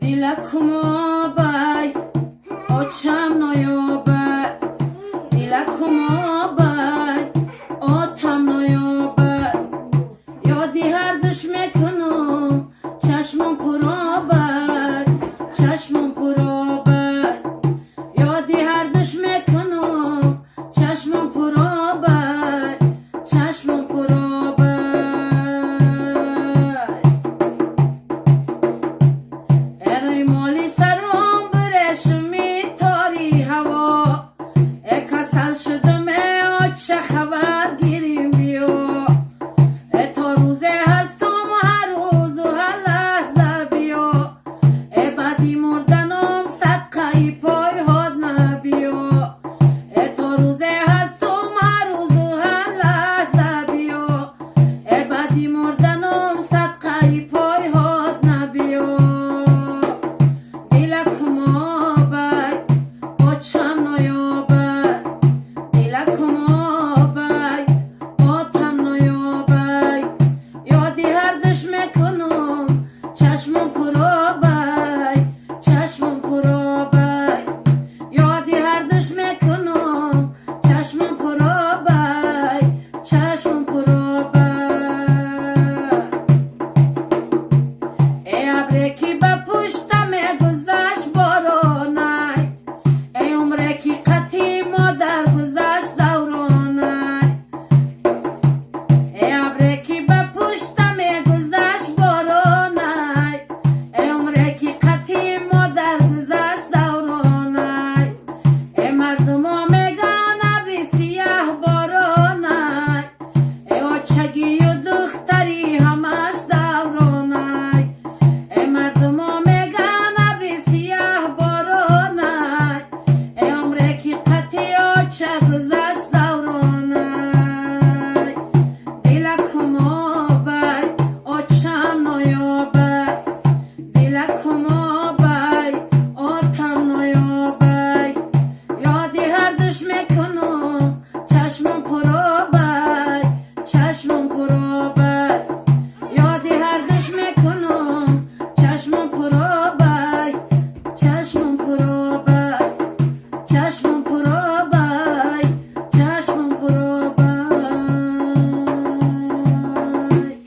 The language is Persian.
دلکم آبای آچم نیابد دلکم آبای آتم نیابد یادی هر دش میکنم چشمم پر آبد چشمم پر آبد یادی هر دش میکنم چشمم پر آبد چشمم پر آبد ای مالی سرم برشمی تاری هوا ای کسل شدم ای چه خبر گیریم بیا ای تا روزه هستم هر روز و هر لحظه بیا ای بدی مردنم صدقه ای پای هاد نبیا ای تا روزه هستم هر روز و هر لحظه بیا ای بدی مردنم صدقه ای پای هاد نبیا دلکم آبای آچم نیابد دلکم آبای آتم نیابد یادی هر دش میکنم چشمم پر